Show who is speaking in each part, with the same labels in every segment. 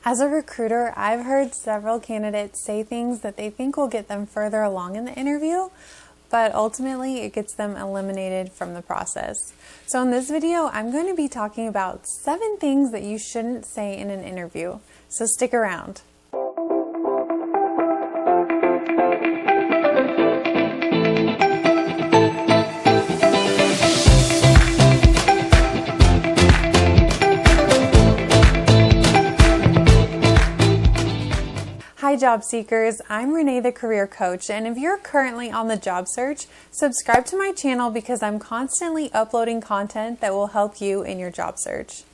Speaker 1: As a recruiter, I've heard several candidates say things that they think will get them further along in the interview, but ultimately it gets them eliminated from the process. So in this video, I'm going to be talking about 7 things that you shouldn't say in an interview. So stick around. Hi job seekers, I'm Renee the Career Coach, and if you're currently on the job search, subscribe to my channel because I'm constantly uploading content that will help you in your job search.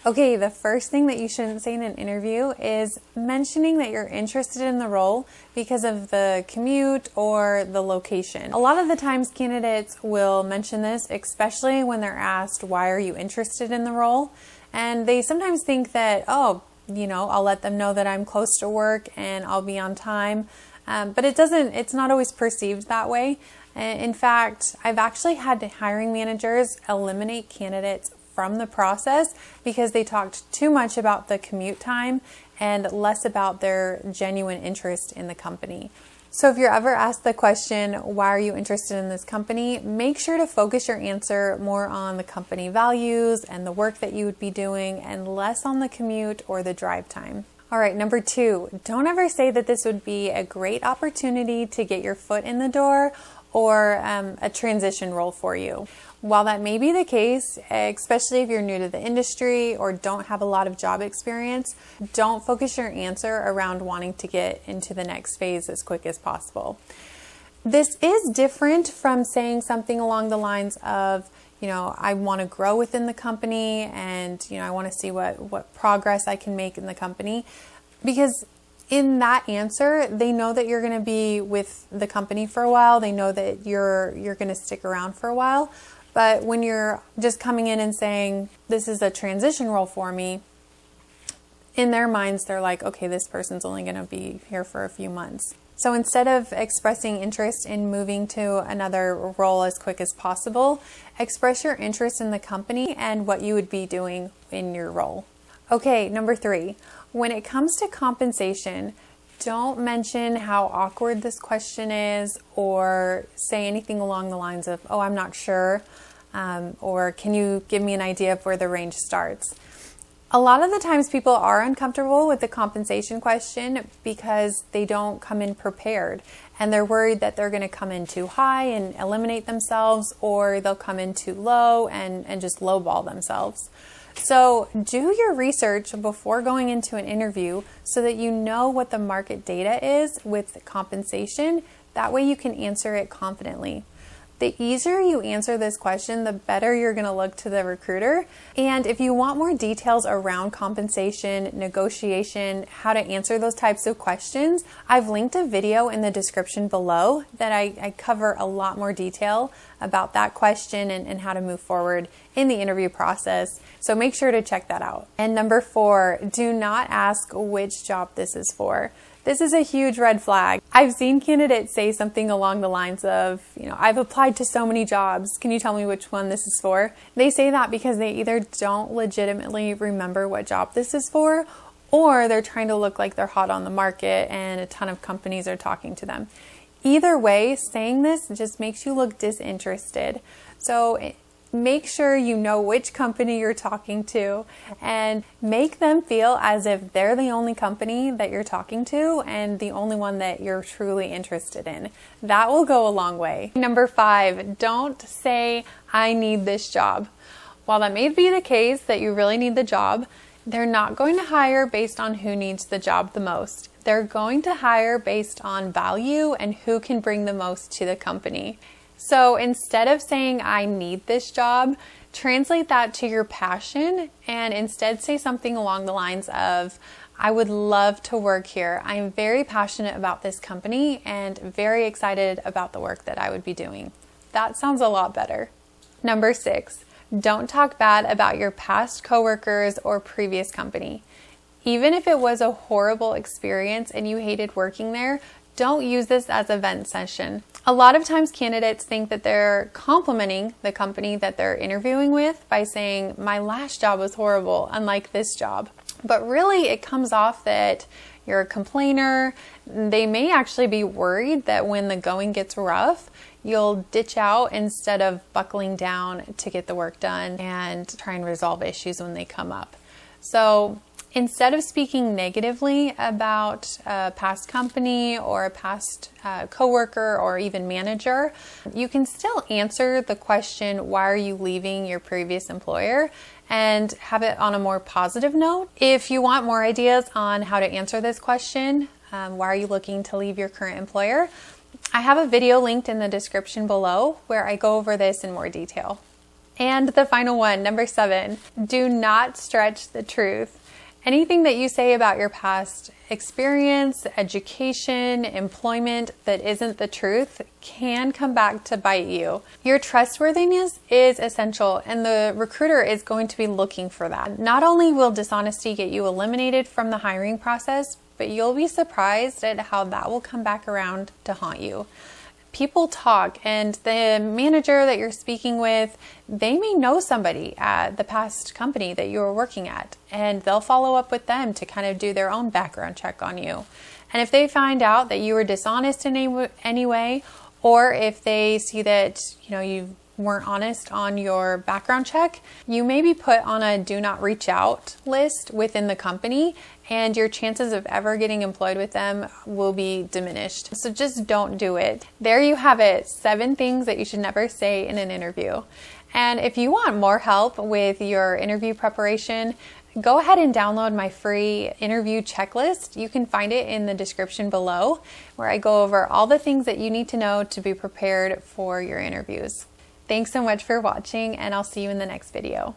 Speaker 1: Okay, the first thing that you shouldn't say in an interview is mentioning that you're interested in the role because of the commute or the location. A lot of the times candidates will mention this, especially when they're asked, why are you interested in the role? And they sometimes think that, I'll let them know that I'm close to work and I'll be on time. But it's not always perceived that way. In fact, I've actually had hiring managers eliminate candidates from the process because they talked too much about the commute time and less about their genuine interest in the company. So if you're ever asked the question, why are you interested in this company? Make sure to focus your answer more on the company values and the work that you would be doing and less on the commute or the drive time. All right, number 2, don't ever say that this would be a great opportunity to get your foot in the door or a transition role for you. While that may be the case, especially if you're new to the industry or don't have a lot of job experience, don't focus your answer around wanting to get into the next phase as quick as possible. This is different from saying something along the lines of, I want to grow within the company and, I want to see what progress I can make in the company. Because in that answer, they know that you're going to be with the company for a while. They know that you're going to stick around for a while. But when you're just coming in and saying, this is a transition role for me, in their minds, they're like, okay, this person's only going to be here for a few months. So instead of expressing interest in moving to another role as quick as possible, express your interest in the company and what you would be doing in your role. Okay, number 3, when it comes to compensation, don't mention how awkward this question is or say anything along the lines of, oh, I'm not sure, or can you give me an idea of where the range starts? A lot of the times people are uncomfortable with the compensation question because they don't come in prepared and they're worried that they're going to come in too high and eliminate themselves, or they'll come in too low and just lowball themselves. So do your research before going into an interview so that you know what the market data is with compensation. That way you can answer it confidently. The easier you answer this question, the better you're going to look to the recruiter. And if you want more details around compensation, negotiation, how to answer those types of questions, I've linked a video in the description below that I cover a lot more detail about that question and how to move forward in the interview process. So make sure to check that out. And number 4, do not ask which job this is for. This is a huge red flag. I've seen candidates say something along the lines of, I've applied to so many jobs. Can you tell me which one this is for? They say that because they either don't legitimately remember what job this is for, or they're trying to look like they're hot on the market and a ton of companies are talking to them. Either way, saying this just makes you look disinterested. So make sure you know which company you're talking to and make them feel as if they're the only company that you're talking to and the only one that you're truly interested in. That will go a long way. Number 5, don't say, I need this job. While that may be the case that you really need the job, they're not going to hire based on who needs the job the most. They're going to hire based on value and who can bring the most to the company. So instead of saying, I need this job, translate that to your passion and instead say something along the lines of, I would love to work here. I am very passionate about this company and very excited about the work that I would be doing. That sounds a lot better. Number 6, don't talk bad about your past coworkers or previous company. Even if it was a horrible experience and you hated working there, don't use this as a vent session. A lot of times candidates think that they're complimenting the company that they're interviewing with by saying, my last job was horrible, unlike this job. But really it comes off that you're a complainer. They may actually be worried that when the going gets rough, you'll ditch out instead of buckling down to get the work done and try and resolve issues when they come up. So instead of speaking negatively about a past company or a past coworker or even manager, you can still answer the question, why are you leaving your previous employer? And have it on a more positive note. If you want more ideas on how to answer this question, why are you looking to leave your current employer? I have a video linked in the description below where I go over this in more detail. And the final one, number 7, do not stretch the truth. Anything that you say about your past experience, education, employment that isn't the truth can come back to bite you. Your trustworthiness is essential, and the recruiter is going to be looking for that. Not only will dishonesty get you eliminated from the hiring process, but you'll be surprised at how that will come back around to haunt you. People talk, and the manager that you're speaking with, they may know somebody at the past company that you were working at, and they'll follow up with them to kind of do their own background check on you. And if they find out that you were dishonest in any way, or if they see that you weren't honest on your background check, you may be put on a do not reach out list within the company, and your chances of ever getting employed with them will be diminished. So just don't do it. There you have it, 7 things that you should never say in an interview. And if you want more help with your interview preparation, go ahead and download my free interview checklist. You can find it in the description below, where I go over all the things that you need to know to be prepared for your interviews. Thanks so much for watching, and I'll see you in the next video.